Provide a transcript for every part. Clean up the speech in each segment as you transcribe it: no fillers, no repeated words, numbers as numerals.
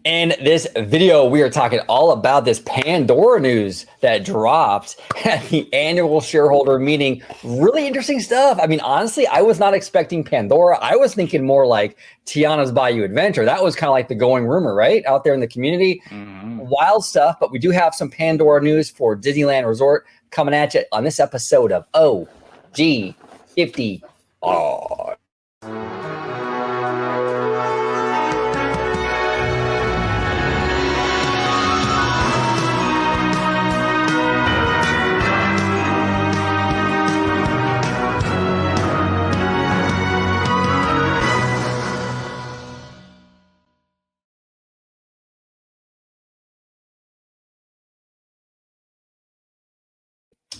In this video, we are talking all about this Pandora news that dropped at the annual shareholder meeting. Really interesting stuff. I mean, honestly, I was not expecting Pandora. I was thinking more like Tiana's Bayou Adventure. That was kind of like the going rumor, right? Out there in the community. Wild stuff, but we do have some Pandora news for Disneyland Resort coming at you on this episode of OG50.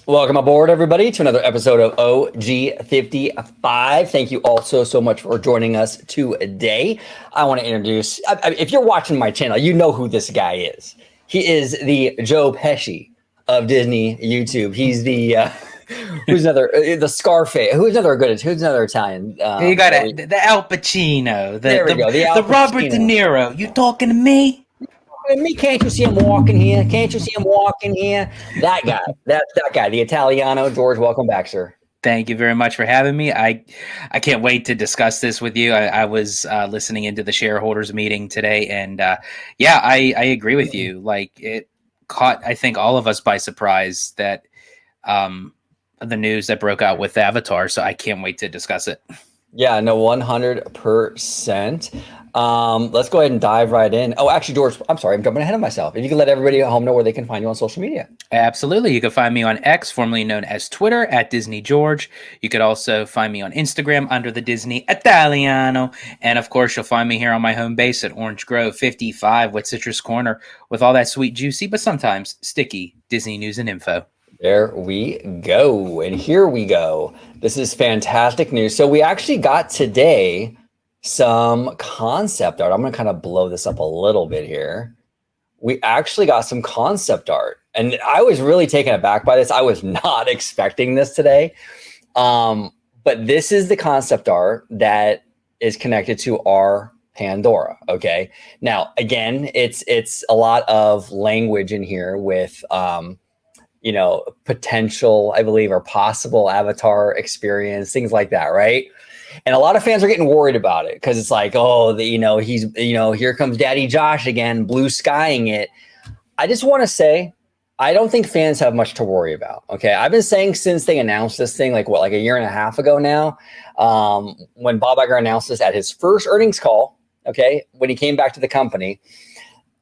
Welcome aboard, everybody, to another episode of OG55. Thank you all so much for joining us today. I want to introduce, if you're watching my channel, you know who this guy is. He is the Joe Pesci of Disney YouTube. He's the, the Scarface. Who's another Italian? You got the Al Pacino, the Robert De Niro. You talking to me? Me, can't you see him walking here? Can't you see him walking here? That guy, that guy, the Italiano. George, welcome back, sir. Thank you very much for having me. I can't wait to discuss this with you. I was listening into the shareholders meeting today, and yeah, I agree with you. Like, it caught, I think, all of us by surprise that the news that broke out with Avatar. So I can't wait to discuss it. Yeah, no, 100%. Let's go ahead and dive right in. Oh, actually, George, I'm sorry, I'm jumping ahead of myself. If you can let everybody at home know where they can find you on social media. Absolutely. You can find me on X, formerly known as Twitter, at Disney George. You could also find me on Instagram under the Disney Italiano. And of course, you'll find me here on my home base at Orange Grove 55 with Citrus Corner with all that sweet, juicy, but sometimes sticky Disney news and info. There we go. And here we go. This is fantastic news. So we actually got today some concept art. I'm going to kind of blow this up a little bit here. We actually got some concept art, and I was really taken aback by this. I was not expecting this today. But this is the concept art that is connected to our Pandora. Okay. Now, again, it's a lot of language in here with, potential, I believe, or possible Avatar experience, things like that. Right. And a lot of fans are getting worried about it because it's like, here comes Daddy Josh again, blue skying it. I just want to say, I don't think fans have much to worry about. Okay. I've been saying since they announced this thing, like a year and a half ago now, when Bob Iger announced this at his first earnings call, okay, when he came back to the company,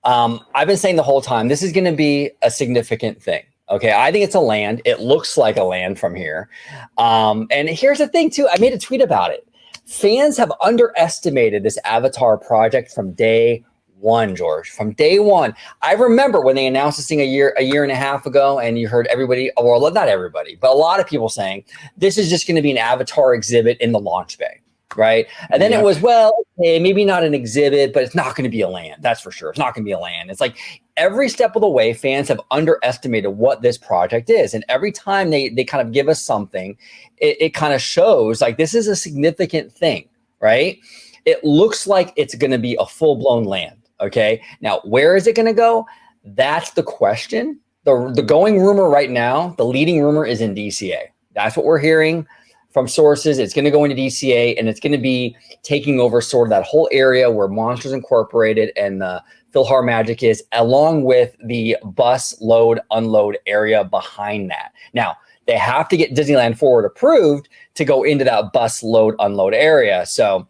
I've been saying the whole time, this is going to be a significant thing. Okay, I think it's a land. It looks like a land from here. And here's the thing, too. I made a tweet about it. Fans have underestimated this Avatar project from day one, George. From day one. I remember when they announced this thing a year and a half ago, and you heard everybody, well, not everybody, but a lot of people saying, this is just going to be an Avatar exhibit in the launch bay. Right. And then it was, okay, maybe not an exhibit, but it's not going to be a land. That's for sure. It's not going to be a land. It's like every step of the way, fans have underestimated what this project is. And every time they kind of give us something, it kind of shows like this is a significant thing. Right. It looks like it's going to be a full blown land. OK, now, where is it going to go? That's the question. The going rumor right now, the leading rumor is in DCA. That's what we're hearing from sources. It's going to go into DCA, and it's going to be taking over sort of that whole area where Monsters Incorporated and the PhilharMagic is, along with the bus load unload area behind that. Now, they have to get Disneyland Forward approved to go into that bus load unload area. So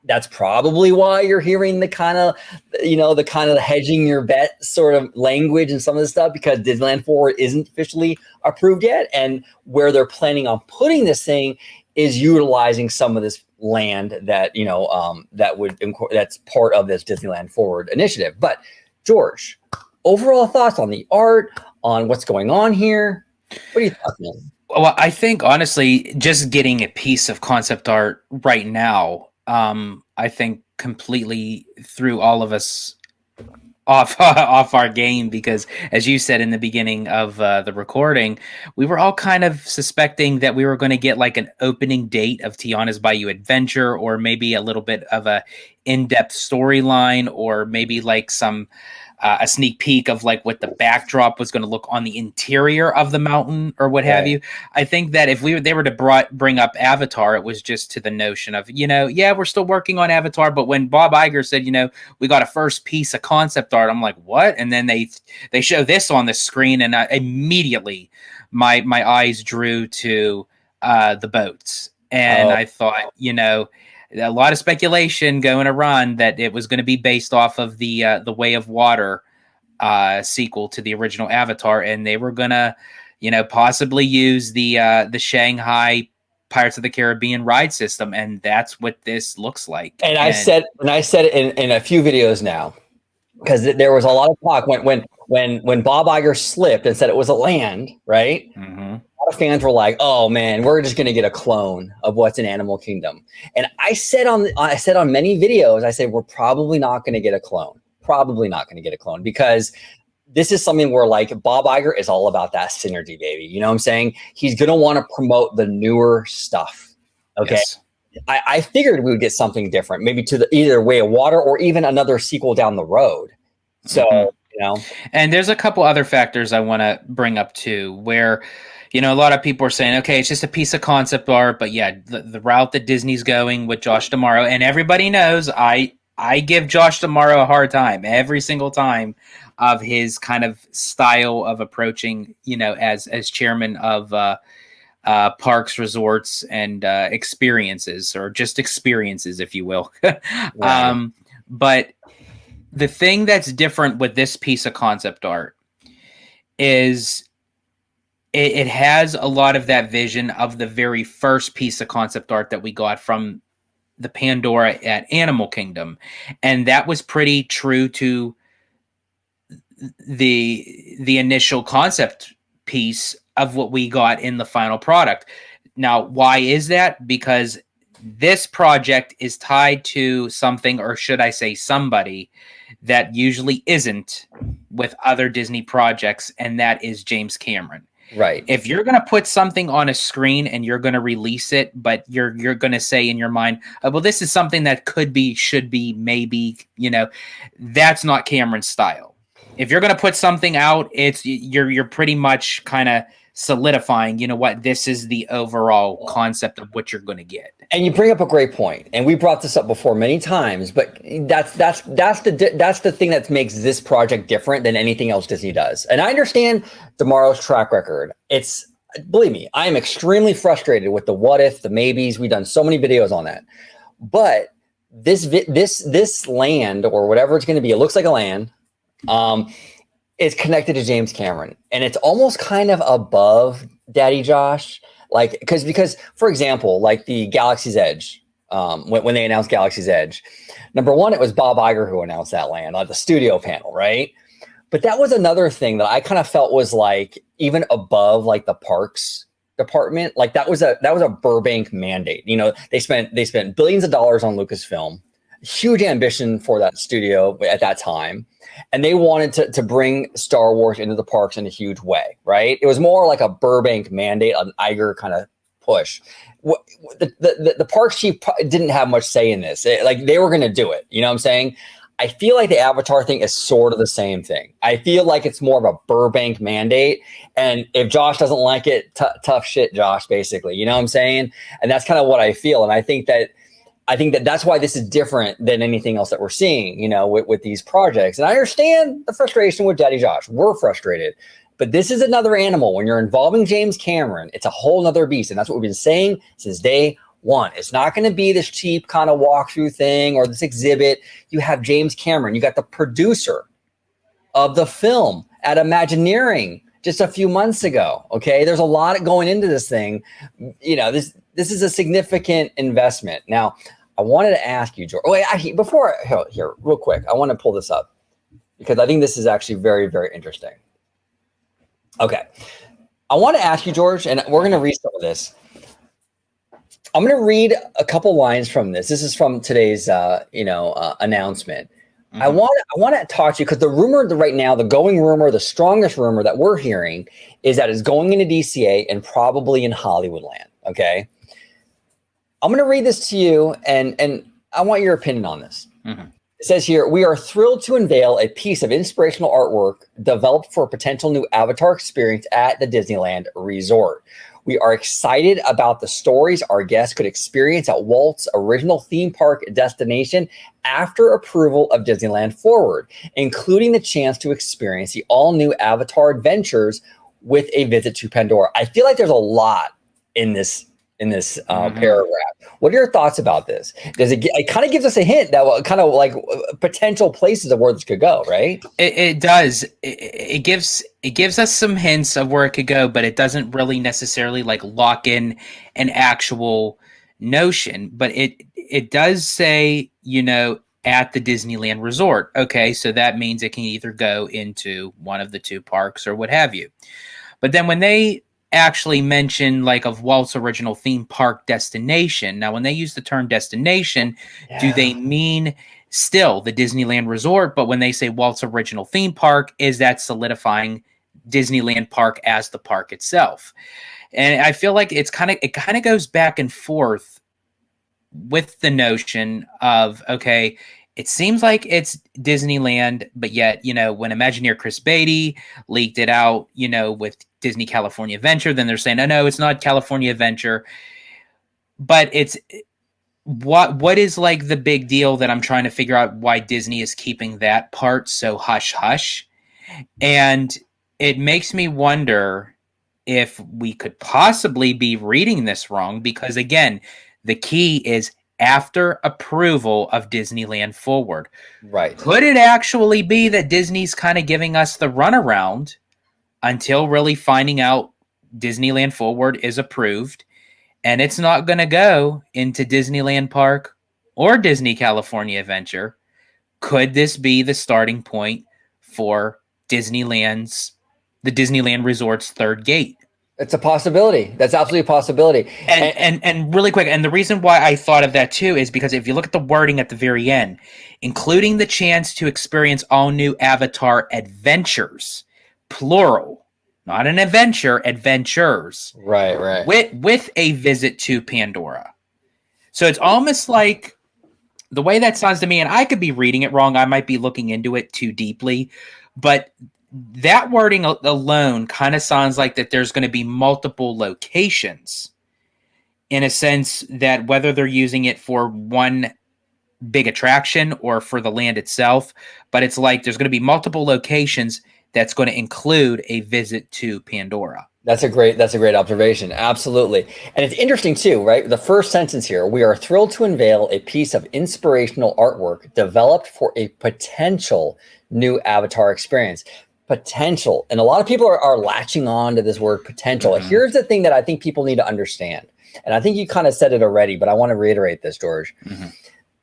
that's probably why you're hearing the kind of hedging your bet sort of language and some of this stuff, because Disneyland Forward isn't officially approved yet. And where they're planning on putting this thing is utilizing some of this land that, that's part of this Disneyland Forward initiative. But George, overall thoughts on the art, on what's going on here? What do you think? Well, I think honestly, just getting a piece of concept art right now, I think completely threw all of us off off our game, because as you said in the beginning of the recording, we were all kind of suspecting that we were going to get like an opening date of Tiana's Bayou Adventure, or maybe a little bit of a in-depth storyline, or maybe like some a sneak peek of like what the backdrop was going to look on the interior of the mountain or what have you. I think that if they were to bring up Avatar, it was just to the notion of, yeah, we're still working on Avatar. But when Bob Iger said, we got a first piece of concept art, I'm like, what? And then they show this on the screen, and immediately my eyes drew to the boats. And I thought, a lot of speculation going around that it was going to be based off of the Way of Water sequel to the original Avatar, and they were going to, possibly use the Shanghai Pirates of the Caribbean ride system, and that's what this looks like. And I said it in a few videos now, because there was a lot of talk when Bob Iger slipped and said it was a land, right? Mm-hmm. A lot of fans were like, "Oh man, we're just going to get a clone of what's in Animal Kingdom." And I said on many videos, I said we're probably not going to get a clone. Probably not going to get a clone, because this is something where like Bob Iger is all about that synergy, baby. You know what I'm saying? He's going to want to promote the newer stuff. Okay. Yes. I figured we would get something different, maybe to either Way of Water or even another sequel down the road. So, and there's a couple other factors I want to bring up too, where, a lot of people are saying, okay, it's just a piece of concept art, but yeah, the route that Disney's going with Josh D'Amaro, and everybody knows I give Josh D'Amaro a hard time every single time of his kind of style of approaching, as chairman of parks, resorts, and experiences, or just experiences, if you will. Right. But the thing that's different with this piece of concept art is it has a lot of that vision of the very first piece of concept art that we got from the Pandora at Animal Kingdom. And that was pretty true to the initial concept piece of what we got in the final product. Now, why is that? Because this project is tied to something, or should I say somebody, that usually isn't with other Disney projects, and that is James Cameron. Right. If you're going to put something on a screen and you're going to release it, but you're going to say in your mind, well, this is something that could be, should be, maybe, that's not Cameron's style. If you're going to put something out, you're pretty much kind of solidifying, this is the overall concept of what you're going to get. And you bring up a great point, and we brought this up before many times, but that's the thing that makes this project different than anything else Disney does. And I understand D'Amaro's track record. Believe me, I am extremely frustrated with the what if, the maybes. We've done so many videos on that, but this land, or whatever it's going to be, it looks like a land. Is connected to James Cameron, and it's almost kind of above Daddy Josh, like because for example, like the Galaxy's Edge, when they announced Galaxy's Edge, number one, it was Bob Iger who announced that land on the studio panel, right? But that was another thing that I kind of felt was like even above like the parks department, like that was a Burbank mandate. They spent billions of dollars on Lucasfilm, huge ambition for that studio at that time. And they wanted to bring Star Wars into the parks in a huge way, right? It was more like a Burbank mandate, an Iger kind of push. The parks chief didn't have much say in this. Like they were going to do it. You know what I'm saying? I feel like the Avatar thing is sort of the same thing. I feel like it's more of a Burbank mandate. And if Josh doesn't like it, tough shit, Josh, basically. You know what I'm saying? And that's kind of what I feel. And I think that that's why this is different than anything else that we're seeing, with these projects. And I understand the frustration with Daddy Josh. We're frustrated. But this is another animal. When you're involving James Cameron, it's a whole nother beast. And that's what we've been saying since day one. It's not going to be this cheap kind of walkthrough thing or this exhibit. You have James Cameron. You got the producer of the film at Imagineering just a few months ago. Okay, there's a lot going into this thing. This is a significant investment. Now, I wanted to ask you, George. Oh, wait, actually, before here, real quick, I want to pull this up because I think this is actually very, very interesting. Okay, I want to ask you, George, and we're going to read some of this. I'm going to read a couple lines from this. This is from today's, announcement. I want to talk to you because the rumor right now, the going rumor, the strongest rumor that we're hearing is that it's going into DCA and probably in Hollywoodland. Okay, I'm going to read this to you, and I want your opinion on this. It says here, we are thrilled to unveil a piece of inspirational artwork developed for a potential new Avatar experience at the Disneyland Resort. We are excited about the stories our guests could experience at Walt's original theme park destination after approval of Disneyland Forward, including the chance to experience the all-new Avatar adventures with a visit to Pandora. I feel like there's a lot in this paragraph. What are your thoughts about this? Does it kind of gives us a hint that kind of like potential places of where this could go, right? It does. It gives us some hints of where it could go, but it doesn't really necessarily like lock in an actual notion. But it does say, at the Disneyland Resort. Okay, so that means it can either go into one of the two parks or what have you. But then when they actually mention like of Walt's original theme park destination. Now, when they use the term destination, do they mean still the Disneyland Resort? But when they say Walt's original theme park, is that solidifying Disneyland Park as the park itself? And I feel like it kind of goes back and forth with the notion of, okay, it seems like it's Disneyland, but yet, when Imagineer Chris Beatty leaked it out, with Disney California Adventure, then they're saying, no, it's not California Adventure. But it's what is like the big deal that I'm trying to figure out why Disney is keeping that part so hush hush. And it makes me wonder if we could possibly be reading this wrong, because again, the key is after approval of Disneyland Forward. Right. Could it actually be that Disney's kind of giving us the runaround until really finding out Disneyland Forward is approved and it's not going to go into Disneyland Park or Disney California Adventure? Could this be the starting point for the Disneyland Resort's third gate? It's a possibility. That's absolutely a possibility. And really quick, and the reason why I thought of that too is because if you look at the wording at the very end, including the chance to experience all new Avatar adventures, plural, not an adventure, adventures. Right. With a visit to Pandora. So it's almost like the way that sounds to me, and I could be reading it wrong, I might be looking into it too deeply, but that wording alone kind of sounds like that there's going to be multiple locations, in a sense that whether they're using it for one big attraction or for the land itself, but it's like there's going to be multiple locations that's going to include a visit to Pandora. That's a great observation. Absolutely. And it's interesting too, right? The first sentence here, we are thrilled to unveil a piece of inspirational artwork developed for a potential new Avatar experience. Potential. And a lot of people are latching on to this word potential. Here's the thing that I think people need to understand. And I think you kind of said it already, but I want to reiterate this, George.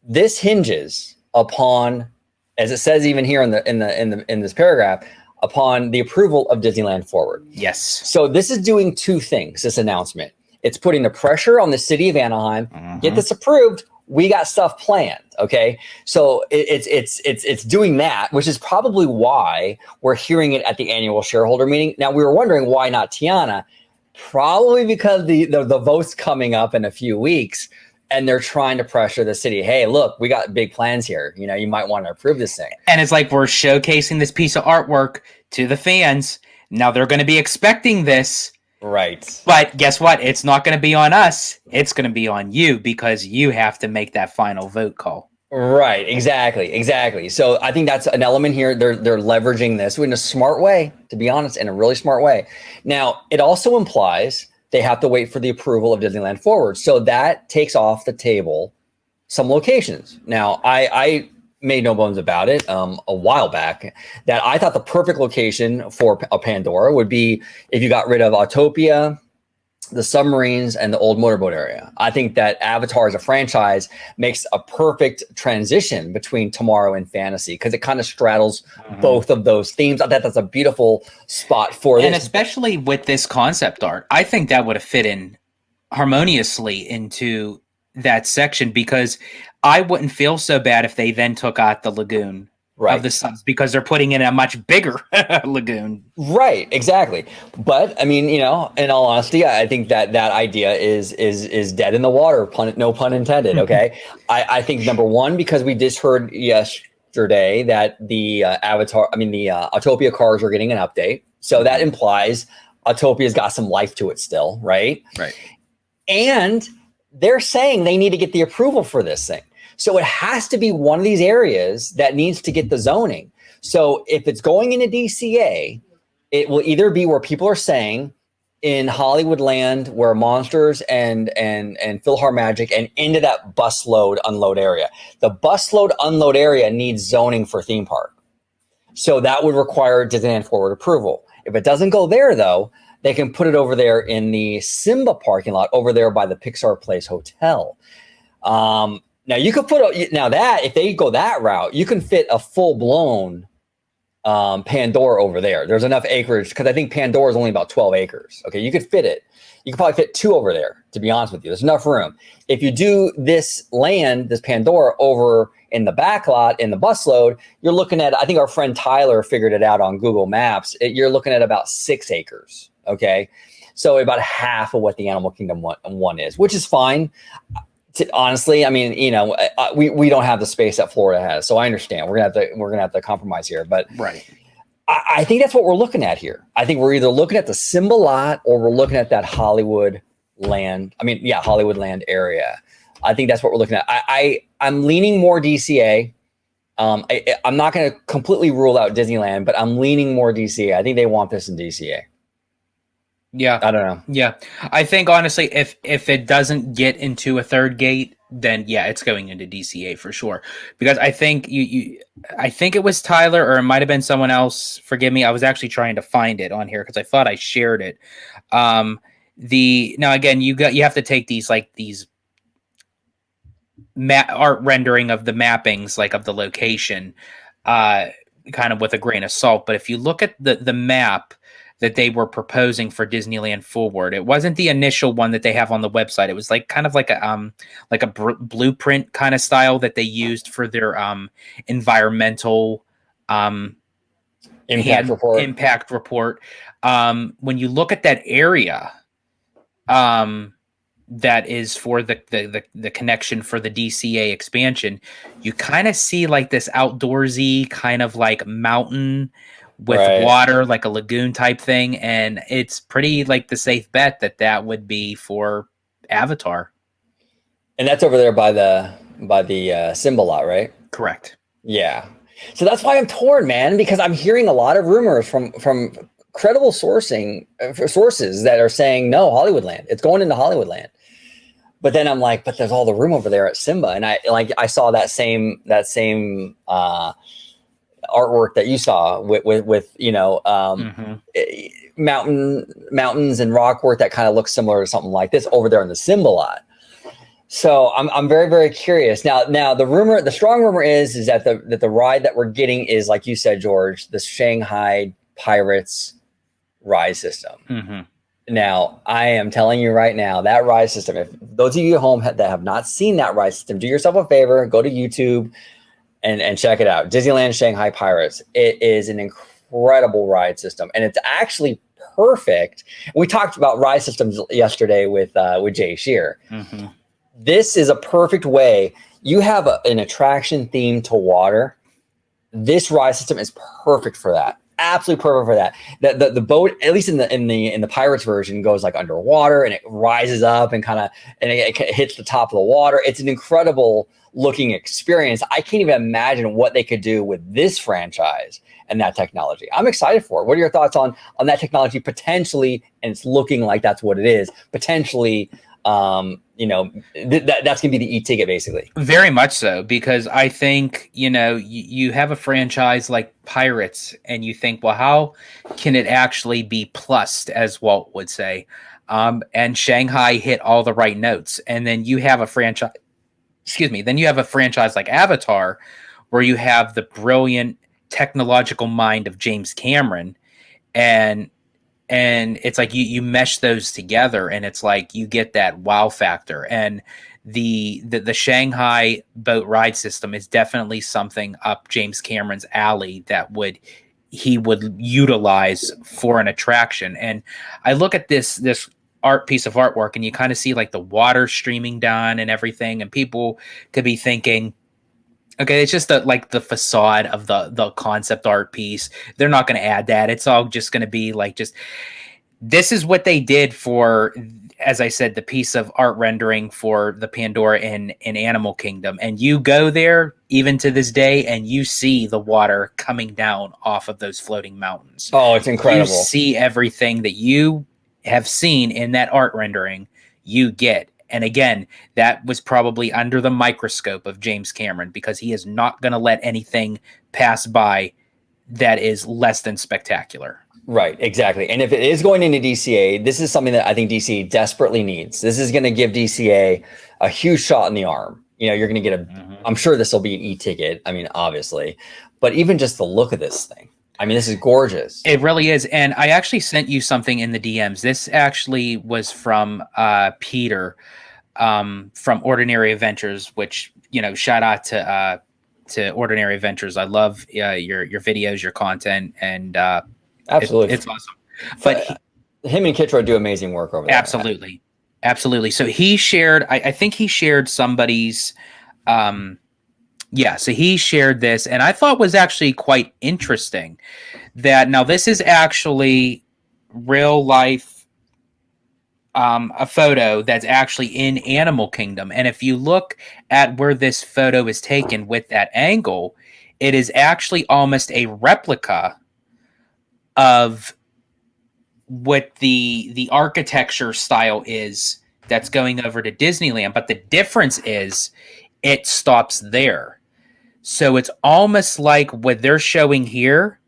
This hinges upon, as it says even here in this paragraph, upon the approval of Disneyland Forward. Yes. So this is doing two things, this announcement. It's putting the pressure on the city of Anaheim, get this approved, we got stuff planned. Okay. So it's doing that, which is probably why we're hearing it at the annual shareholder meeting. Now we were wondering why not Tiana, probably because the vote's coming up in a few weeks and they're trying to pressure the city. Hey, look, we got big plans here. You might want to approve this thing. And it's like, we're showcasing this piece of artwork to the fans. Now they're going to be expecting this. Right. But guess what? It's not going to be on us. It's going to be on you, because you have to make that final vote call. Right. Exactly. So I think that's an element here. They're leveraging this in a smart way, to be honest, in a really smart way. Now, it also implies they have to wait for the approval of Disneyland Forward. So that takes off the table some locations. Now, I made no bones about it a while back that I thought the perfect location for a Pandora would be if you got rid of Autopia, the submarines, and the old motorboat area. I think that Avatar as a franchise makes a perfect transition between tomorrow and fantasy because it kind of straddles both of those themes. I thought that's a beautiful spot for and this. Especially with this concept art, I think that would have fit in harmoniously into that section, because I wouldn't feel so bad if they then took out the lagoon of the subs because they're putting in a much bigger lagoon. Right, exactly. But I mean, in all honesty, I think that idea is dead in the water. No pun intended. Okay. I think number one, because we just heard yesterday that the Autopia cars are getting an update, so that implies Autopia's got some life to it still, right? Right. And they're saying they need to get the approval for this thing. So it has to be one of these areas that needs to get the zoning. So if it's going into DCA, it will either be where people are saying in Hollywood Land, where Monsters and PhilharMagic, and into that bus load unload area. The bus load unload area needs zoning for theme park. So that would require Disneyland Forward approval. If it doesn't go there, though, they can put it over there in the Simba parking lot over there by the Pixar Place Hotel. Now you could if they go that route, you can fit a full blown Pandora over there. There's enough acreage because I think Pandora is only about 12 acres. Okay, you could fit it. You could probably fit 2 over there, to be honest with you. There's enough room. If you do this Pandora over in the back lot in the bus load, you're looking at, I think our friend Tyler figured it out on Google Maps. You're looking at about 6 acres. Okay, so about half of what the Animal Kingdom one is, which is fine. Honestly, I mean, we don't have the space that Florida has, so I understand. We're gonna have to compromise here, but right. I think that's what we're looking at here. I think we're either looking at the Simba lot or we're looking at that Hollywood Land. Hollywood Land area. I think that's what we're looking at. I'm leaning more DCA. I'm not going to completely rule out Disneyland, but I'm leaning more DCA. I think they want this in DCA. Yeah, I don't know. Yeah, I think honestly, if it doesn't get into a third gate, then yeah, it's going into DCA for sure. Because I think I think it was Tyler, or it might have been someone else. Forgive me, I was actually trying to find it on here because I thought I shared it. Now again, you have to take these art rendering of the mappings, like of the location, kind of with a grain of salt. But if you look at the map that they were proposing for Disneyland Forward, it wasn't the initial one that they have on the website. It was kind of like a blueprint kind of style that they used for their environmental impact report. When you look at that area, that is for the connection for the DCA expansion, you kind of see like this outdoorsy kind of like mountain with water, like a lagoon type thing, and it's pretty like the safe bet that would be for Avatar. And that's over there by the Simba lot, right? Correct. Yeah. So that's why I'm torn, man, because I'm hearing a lot of rumors from credible sources that are saying no, Hollywood Land. It's going into Hollywood Land. But then I'm like, but there's all the room over there at Simba, and I saw that same artwork that you saw with mountains and rock work that kind of looks similar to something like this over there in the Simba lot. So I'm very, very curious. Now the strong rumor is that the ride that we're getting is, like you said, George, the Shanghai Pirates ride system. Mm-hmm. Now, I am telling you right now, that ride system, if those of you at home that have not seen that ride system, do yourself a favor, go to YouTube and check it out. Disneyland Shanghai Pirates. It is an incredible ride system, and it's actually perfect. We talked about ride systems yesterday with Jay Shear. Mm-hmm. This is a perfect way. You have an attraction themed to water. This ride system is perfect for that. Absolutely perfect for that. The boat, at least in the Pirates version, goes like underwater and it rises up and it hits the top of the water. It's an incredible looking experience. I can't even imagine what they could do with this franchise and that technology. I'm excited for it. What are your thoughts on that technology potentially? And it's looking like that's what it is potentially. That's gonna be the e-ticket basically. Very much so, because I think you have a franchise like Pirates and you think, well, how can it actually be plussed, as Walt would say? And Shanghai hit all the right notes, and then you have a franchise like Avatar, where you have the brilliant technological mind of James Cameron, and and it's like you mesh those together, and it's like you get that wow factor. And the Shanghai boat ride system is definitely something up James Cameron's alley that he would utilize for an attraction. And I look at this art piece of artwork, and you kind of see like the water streaming down and everything, and people could be thinking, okay, it's just the facade of the concept art piece. They're not going to add that. It's all just going to be like, just, this is what they did for, as I said, the piece of art rendering for the Pandora in Animal Kingdom. And you go there even to this day, and you see the water coming down off of those floating mountains. Oh, it's incredible. You see everything that you have seen in that art rendering, you get. And again, that was probably under the microscope of James Cameron, because he is not going to let anything pass by that is less than spectacular. Right, exactly. And if it is going into DCA, this is something that I think DCA desperately needs. This is going to give DCA a huge shot in the arm. You know, you're going to get I'm sure this will be an e-ticket. I mean, obviously, but even just the look of this thing. I mean, this is gorgeous. It really is. And I actually sent you something in the DMs. This actually was from Peter from Ordinary Adventures, which, you know, shout out to Ordinary Adventures. I love your videos, your content, and absolutely, it's awesome. But him and Kitra do amazing work over there. Absolutely. Absolutely. So he shared, I think he shared somebody's, so he shared this, and I thought was actually quite interesting that now this is actually real life, a photo that's actually in Animal Kingdom. And if you look at where this photo is taken with that angle, it is actually almost a replica of what the architecture style is that's going over to Disneyland. But the difference is it stops there. So it's almost like what they're showing here,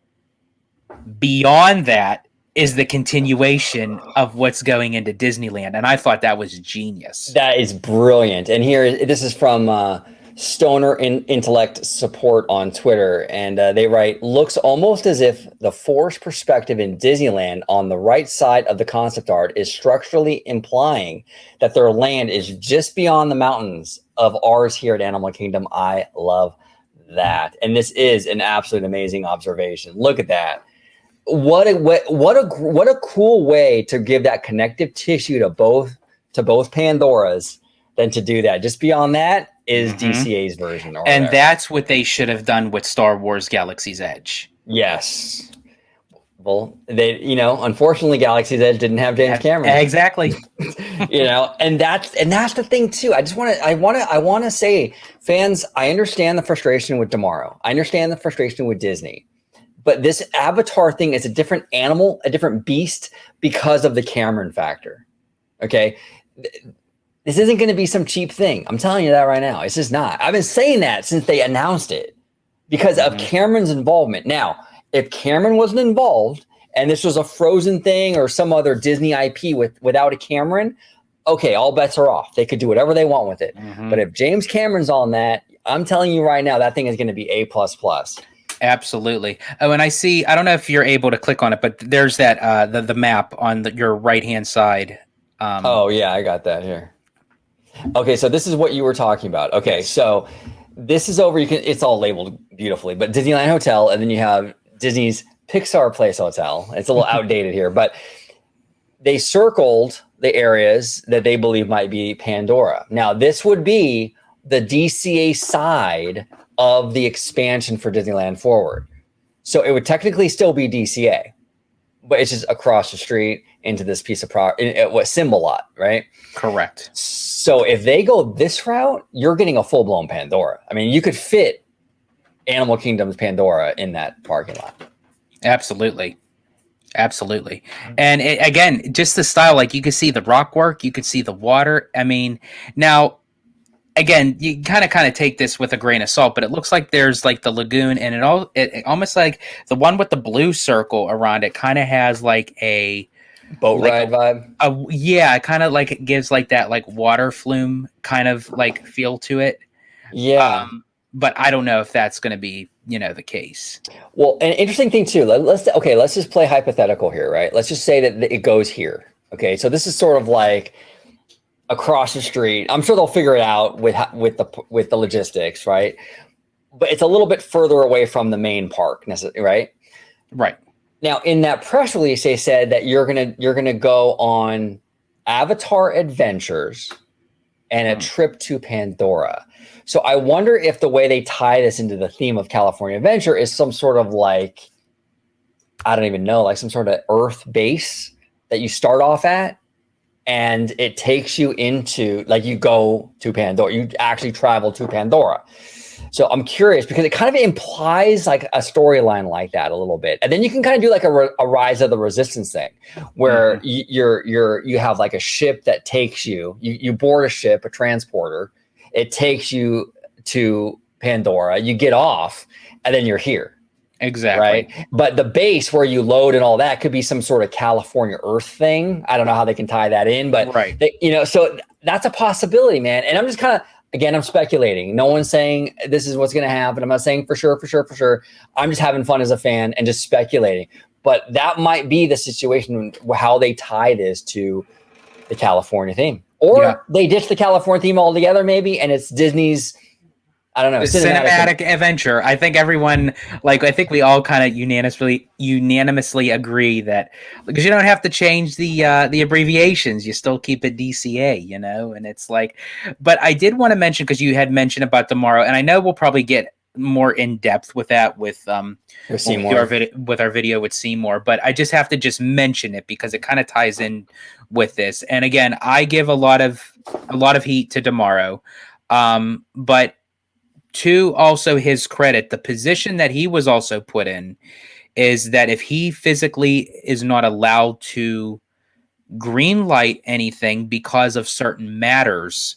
beyond that is the continuation of what's going into Disneyland. And I thought that was genius. That is brilliant. And here, this is from Stoner Intellect Support on Twitter. And they write, looks almost as if the forced perspective in Disneyland on the right side of the concept art is structurally implying that their land is just beyond the mountains of ours here at Animal Kingdom. I love that. And this is an absolute amazing observation. Look at that. What a cool way to give that connective tissue to both Pandoras than to do that. Just beyond that is DCA's version. And that's what they should have done with Star Wars Galaxy's Edge. Yes. Well, unfortunately Galaxy's Edge didn't have James Cameron. Exactly. And that's the thing too. I want to say, fans, I understand the frustration with Tomorrow. I understand the frustration with Disney. But this Avatar thing is a different animal, a different beast because of the Cameron factor. Okay. This isn't going to be some cheap thing. I'm telling you that right now. It's just not. I've been saying that since they announced it because of Cameron's involvement. Now, if Cameron wasn't involved and this was a Frozen thing or some other Disney IP without a Cameron, okay, all bets are off. They could do whatever they want with it. But if James Cameron's on that, I'm telling you right now, that thing is going to be A++. Absolutely. Oh, and I don't know if you're able to click on it, but there's that the map on your right-hand side. Oh yeah, I got that here. Okay, so this is what you were talking about. Okay, so this is over. It's all labeled beautifully, but Disneyland Hotel, and then you have Disney's Pixar Place Hotel. It's a little outdated here, but they circled the areas that they believe might be Pandora. Now, this would be the DCA side of the expansion for Disneyland Forward. So it would technically still be DCA, but it's just across the street into this piece of what Symbol Lot, right? Correct. So if they go this route, you're getting a full-blown Pandora. I mean, you could fit Animal Kingdom's Pandora in that parking lot. Absolutely. Absolutely. And again, just the style, like you could see the rock work, you could see the water. I mean, now, again, you kind of take this with a grain of salt, but it looks like there's like the lagoon, and it almost like the one with the blue circle around it kind of has like a boat ride vibe. Yeah, kind of like it gives like that like water flume kind of like feel to it. Yeah. But I don't know if that's going to be the case. Well, an interesting thing too. Let's just play hypothetical here, right? Let's just say that it goes here. Okay, so this is sort of like across the street. I'm sure they'll figure it out with the logistics, right? But it's a little bit further away from the main park, right? Right. Now, in that press release, they said that you're gonna go on Avatar Adventures and a trip to Pandora. So I wonder if the way they tie this into the theme of California Adventure is some sort of like, I don't even know, like some sort of Earth base that you start off at, and it takes you into, like, you go to Pandora, you actually travel to Pandora. So I'm curious because it kind of implies like a storyline like that a little bit, and then you can kind of do like a Rise of the Resistance thing, where you have like a ship that takes you board a ship, a transporter, it takes you to Pandora, you get off, and then you're here. Exactly. Right. But the base where you load and all that could be some sort of California Earth thing. I don't know how they can tie that in, but so that's a possibility, man. And I'm just kind of, again, I'm speculating. No one's saying this is what's going to happen. I'm not saying for sure. I'm just having fun as a fan and just speculating. But that might be the situation, how they tie this to the California theme. Or they ditch the California theme altogether, maybe, and it's Disney's, I don't know, cinematic adventure. I think everyone, I think we all kind of unanimously agree that, because you don't have to change the abbreviations, you still keep it DCA, and it's like, but I did want to mention, because you had mentioned about tomorrow, and I know we'll probably get more in depth with that with our video with Seymour, but I just have to mention it because it kind of ties in with this. And again, I give a lot of heat to tomorrow, but to also his credit, the position that he was also put in is that if he physically is not allowed to green light anything because of certain matters,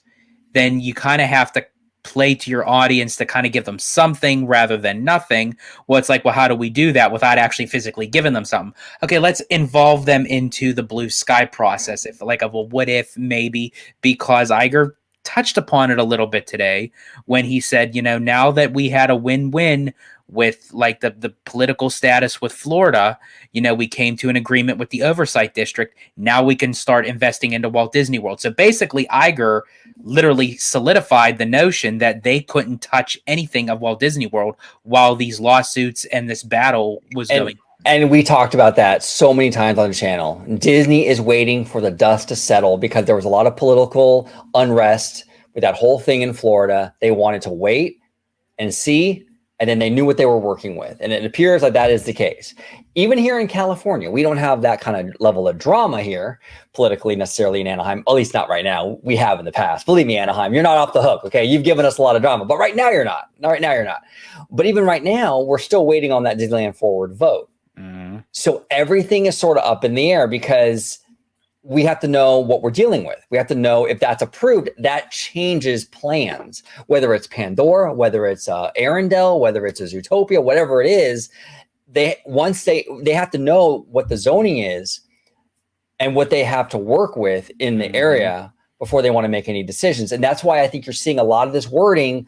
then you kind of have to play to your audience to kind of give them something rather than nothing. Well, it's like, well, how do we do that without actually physically giving them something? Okay, let's involve them into the blue sky process. What if maybe, because Iger touched upon it a little bit today when he said, now that we had a win-win with like the political status with Florida, we came to an agreement with the oversight district. Now we can start investing into Walt Disney World. So basically Iger literally solidified the notion that they couldn't touch anything of Walt Disney World while these lawsuits and this battle was going. And we talked about that so many times on the channel. Disney is waiting for the dust to settle because there was a lot of political unrest with that whole thing in Florida. They wanted to wait and see, and then they knew what they were working with. And it appears like that is the case. Even here in California, we don't have that kind of level of drama here politically necessarily in Anaheim, at least not right now. We have in the past. Believe me, Anaheim, you're not off the hook, okay? You've given us a lot of drama, but right now you're not. Right now you're not. But even right now, we're still waiting on that Disneyland Forward vote. So everything is sort of up in the air because we have to know what we're dealing with. We have to know if that's approved. That changes plans, whether it's Pandora, whether it's Arendelle, whether it's a Zootopia, whatever it is. They have to know what the zoning is and what they have to work with in the area before they want to make any decisions. And that's why I think you're seeing a lot of this wording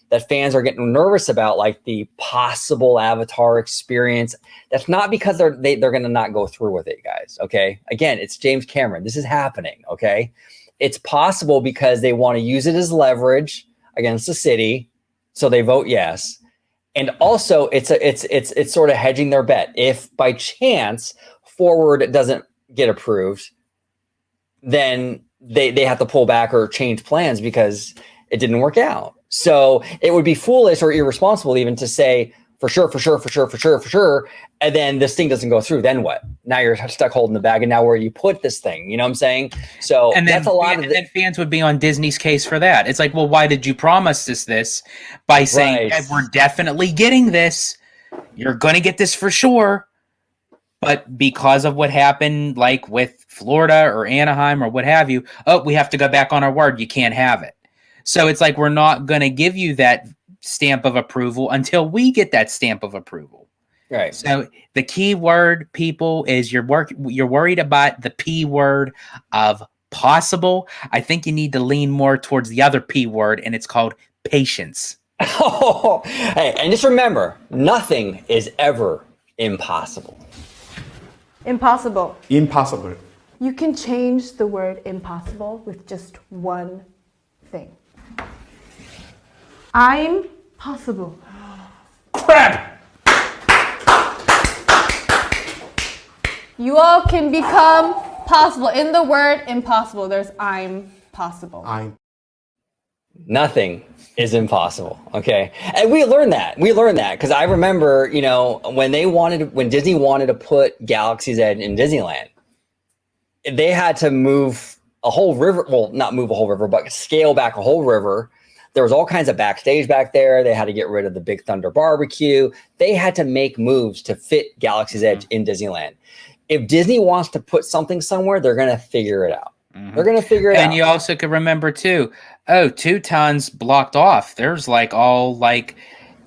that fans are getting nervous about, like the possible Avatar experience. That's not because they're going to not go through with it, guys. Okay. Again, it's James Cameron. This is happening. Okay. It's possible because they want to use it as leverage against the city. So they vote yes. And also it's sort of hedging their bet. If by chance Forward doesn't get approved, then they have to pull back or change plans because it didn't work out. So it would be foolish or irresponsible even to say for sure, and then this thing doesn't go through. Then what? Now you're stuck holding the bag, and now where you put this thing? You know what I'm saying? So and then, that's a lot of. And then fans would be on Disney's case for that. It's like, well, why did you promise us this by saying hey, we're definitely getting this? You're going to get this for sure. But because of what happened, like with Florida or Anaheim or what have you, we have to go back on our word. You can't have it. So it's like, we're not going to give you that stamp of approval until we get that stamp of approval. Right. So the key word, people, is you're worried about the P word of possible. I think you need to lean more towards the other P word, and it's called patience. Oh, hey, and just remember, nothing is ever impossible. Impossible. Impossible. You can change the word impossible with just one thing. I'm possible. Crap! You all can become possible. In the word impossible, there's I'm possible. Nothing is impossible. Okay. And we learned that. Because I remember, when Disney wanted to put Galaxy's Edge in Disneyland, they had to move a whole river. Well, not move a whole river, but scale back a whole river. There was all kinds of backstage back there. They had to get rid of the Big Thunder barbecue. They had to make moves to fit Galaxy's Edge in Disneyland. If Disney wants to put something somewhere, they're going to figure it out. They're going to figure it out. And you also could remember too, 2 tons blocked off. There's all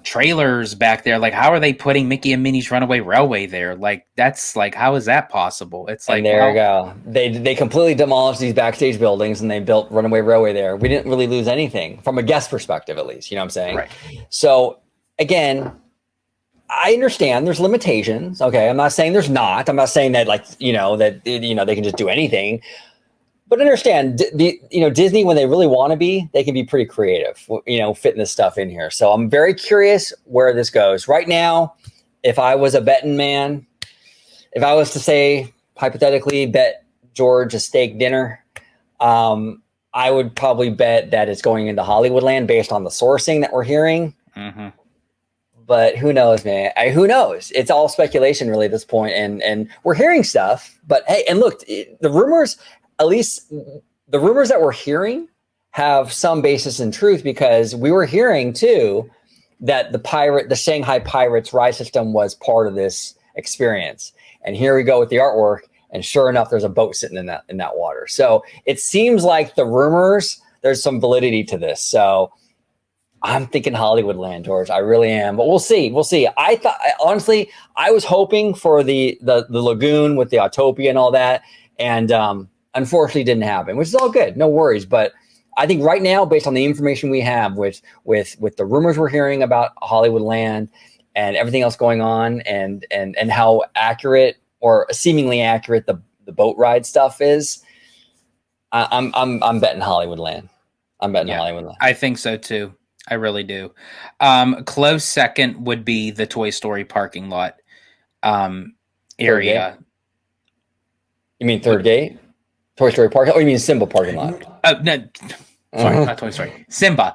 trailers back there. Like, how are they putting Mickey and Minnie's Runaway Railway there? Like, that's how is that possible? It's like, and there you go. They completely demolished these backstage buildings and they built Runaway Railway there. We didn't really lose anything from a guest perspective, at least. You know what I'm saying? Right. So again, I understand there's limitations. Okay. I'm not saying there's not. I'm not saying that they can just do anything. But understand, Disney, when they really want to be, they can be pretty creative, fitting this stuff in here. So I'm very curious where this goes. Right now, if I was a betting man, if I was to say, hypothetically, bet George a steak dinner, I would probably bet that it's going into Hollywoodland based on the sourcing that we're hearing. Mm-hmm. But who knows, man? Who knows? It's all speculation, really, at this point. And we're hearing stuff. But hey, and look, the rumors, at least the rumors that we're hearing, have some basis in truth, because we were hearing too that the Shanghai Pirates ride system was part of this experience. And here we go with the artwork, and sure enough, there's a boat sitting in that water. So it seems like the rumors, there's some validity to this. So I'm thinking Hollywoodland, George. I really am, but we'll see. I thought, honestly, I was hoping for the lagoon with the Autopia and all that, and unfortunately didn't happen, which is all good. No worries. But I think right now, based on the information we have with the rumors we're hearing about Hollywoodland and everything else going on, and how accurate or seemingly accurate the boat ride stuff is, I'm betting Hollywoodland. Hollywoodland. I think so too. I really do. Close second would be the Toy Story parking lot area. You mean third gate? Toy Story park? Oh, you mean Simba parking lot? No, sorry, not Toy Story. Simba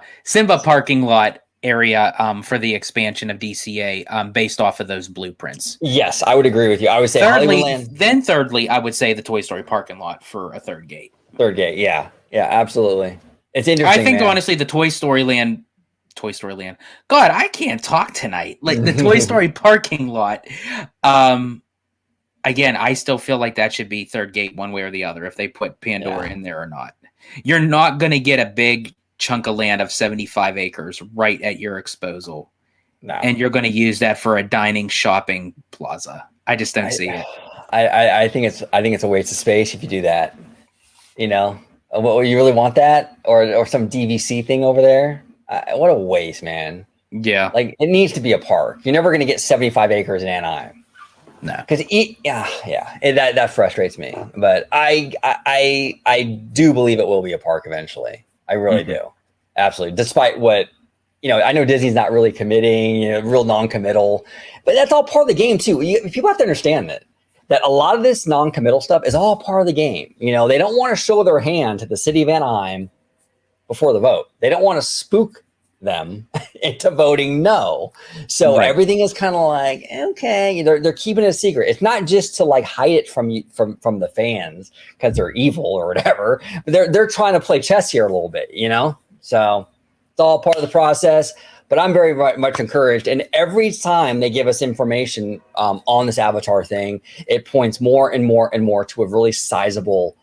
parking lot area for the expansion of DCA based off of those blueprints. Yes, I would agree with you. I would say Hollywoodland. Then thirdly, I would say the Toy Story parking lot for a third gate. Third gate, yeah, absolutely. It's interesting. I think honestly, the Toy Story Land. God, I can't talk tonight. Like the Toy Story parking lot. Again, I still feel like that should be third gate one way or the other, if they put Pandora in there or not. You're not going to get a big chunk of land of 75 acres right at your disposal. No. And you're going to use that for a dining shopping plaza. I just don't see it. I think it's a waste of space if you do that. You really want that, or some DVC thing over there? What a waste, man. Yeah. Like, it needs to be a park. You're never going to get 75 acres in Anaheim. No. Because that frustrates me. But I do believe it will be a park eventually. I really do. Absolutely. Despite what, I know Disney's not really committing, real non-committal, but that's all part of the game too. People have to understand that a lot of this non-committal stuff is all part of the game. They don't want to show their hand to the city of Anaheim before the vote. They don't want to spook them into voting no. So everything is kind of like, okay, they're keeping it a secret. It's not just to hide it from the fans because they're evil or whatever. But they're trying to play chess here a little bit, So it's all part of the process. But I'm very much encouraged. And every time they give us information on this Avatar thing, it points more and more and more to a really sizable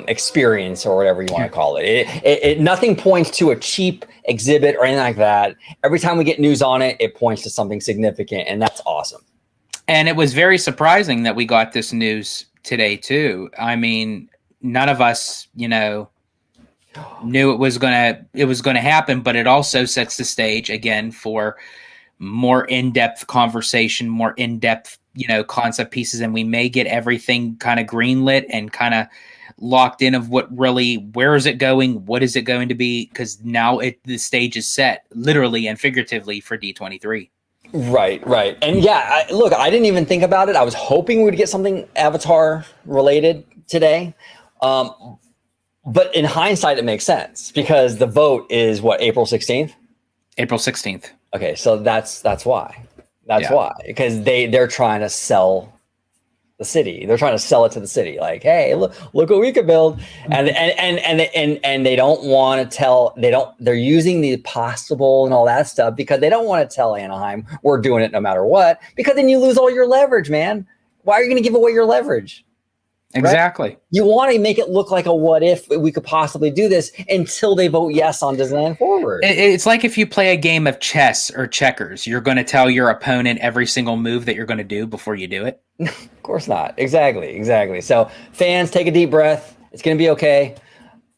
experience, or whatever you want to call it. It nothing points to a cheap exhibit or anything like that. Every time we get news on it, it points to something significant, and that's awesome. And it was very surprising that we got this news today too. I mean, none of us, knew it was gonna happen, but it also sets the stage again for more in-depth conversation, more in-depth, concept pieces, and we may get everything kind of greenlit and kind of locked in of where is it going, what is it going to be, because now the stage is set, literally and figuratively, for D23. Right. And yeah, look, I didn't even think about it. I was hoping we'd get something Avatar related today. But in hindsight, it makes sense because the vote is what, April 16th? April 16th. Okay, so that's why. That's why. Because they're trying to sell the city. They're trying to sell it to the city. Like, hey, look what we could build. And they don't want to tell, they're using the possible and all that stuff because they don't want to tell Anaheim we're doing it no matter what, because then you lose all your leverage, man. Why are you going to give away your leverage? Exactly. Right? You want to make it look like a what if we could possibly do this until they vote yes on Disneyland Forward. It's like if you play a game of chess or checkers, you're going to tell your opponent every single move that you're going to do before you do it. Of course not. Exactly. So fans, take a deep breath. It's going to be okay.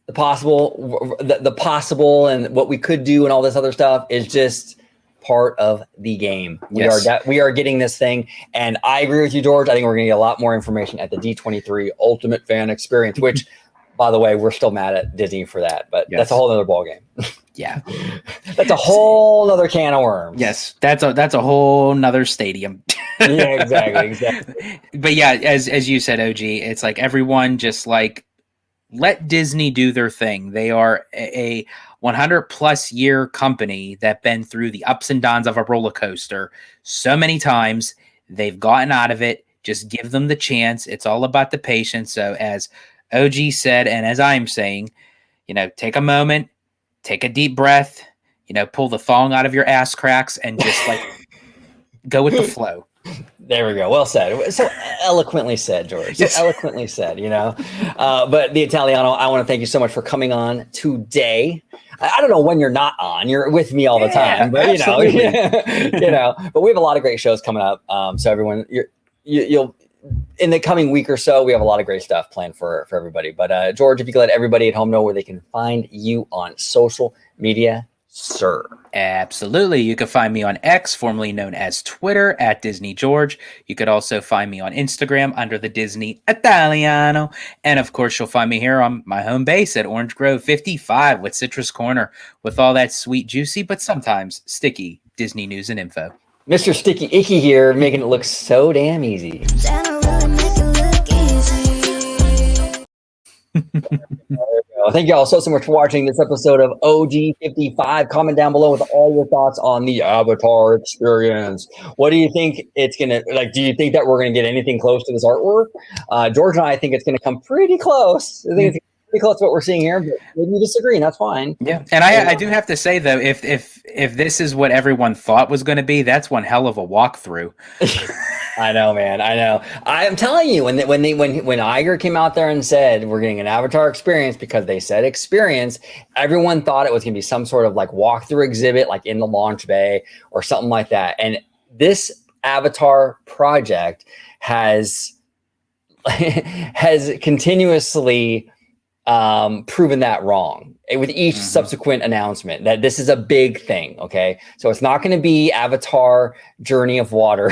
The possible and what we could do and all this other stuff is just part of the game. We are getting this thing, and I agree with you, George. I think we're going to get a lot more information at the D23 Ultimate Fan Experience, which, by the way, we're still mad at Disney for that, but that's a whole other ball game. Yeah, that's a whole other can of worms. Yes, that's a whole nother stadium. Yeah, exactly. But yeah, as you said, OG, it's like everyone just like let Disney do their thing. They are a 100+ year company that been through the ups and downs of a roller coaster so many times. They've gotten out of it. Just give them the chance. It's all about the patience. So as OG said, and as I'm saying, take a moment, take a deep breath, pull the thong out of your ass cracks and just like go with the flow. There we go. Well said. So eloquently said, George. So eloquently said, But the Italiano, I want to thank you so much for coming on today. I don't know when you're not on. You're with me all the time, but but we have a lot of great shows coming up. So everyone, you'll in the coming week or so, we have a lot of great stuff planned for everybody. But George, if you could let everybody at home know where they can find you on social media, sir. Absolutely. You can find me on X, formerly known as Twitter, at Disney George. You could also find me on Instagram under the Disney Italiano. And of course, you'll find me here on my home base at Orange Grove 55 with Citrus Corner, with all that sweet, juicy, but sometimes sticky Disney news and info. Mr. Sticky Icky here, making it look so damn easy. Thank you all so much for watching this episode of OG55. Comment down below with all your thoughts on the Avatar experience. What do you think it's gonna like? Do you think that we're gonna get anything close to this artwork? George and I think it's gonna come pretty close. I think it's pretty close to what we're seeing here, but maybe you disagree, and that's fine. Yeah, and I do have to say though, if this is what everyone thought was going to be, that's one hell of a walkthrough. I know, man. I know. I'm telling you, when Iger came out there and said we're getting an Avatar experience, because they said experience, everyone thought it was going to be some sort of like walkthrough exhibit, like in the launch bay or something like that. And this Avatar project has continuously proven that wrong with each subsequent announcement, that this is a big thing. Okay, so it's not going to be Avatar Journey of Water.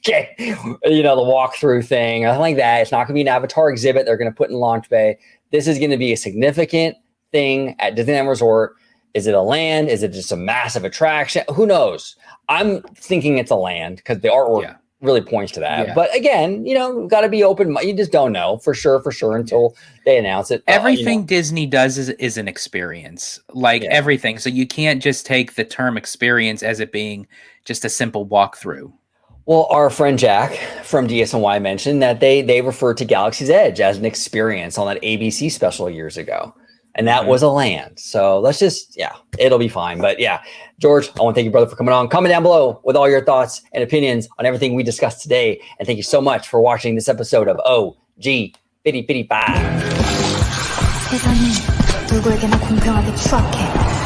Okay, the walkthrough thing, nothing like that. It's not going to be an Avatar exhibit they're going to put in launch bay. This is going to be a significant thing at Disneyland Resort. Is it a land? Is it just a massive attraction? Who knows? I'm thinking it's a land because the artwork really points to that. Yeah. But again, got to be open. You just don't know for sure until they announce it. Everything Disney does is an experience, everything. So you can't just take the term experience as it being just a simple walkthrough. Well, our friend Jack from DSNY mentioned that they referred to Galaxy's Edge as an experience on that ABC special years ago. And that was a land. So let's just, it'll be fine. But George, I want to thank you, brother, for coming on. Comment down below with all your thoughts and opinions on everything we discussed today. And thank you so much for watching this episode of OG55. 세상은 누구에게나 공평하게 추악해.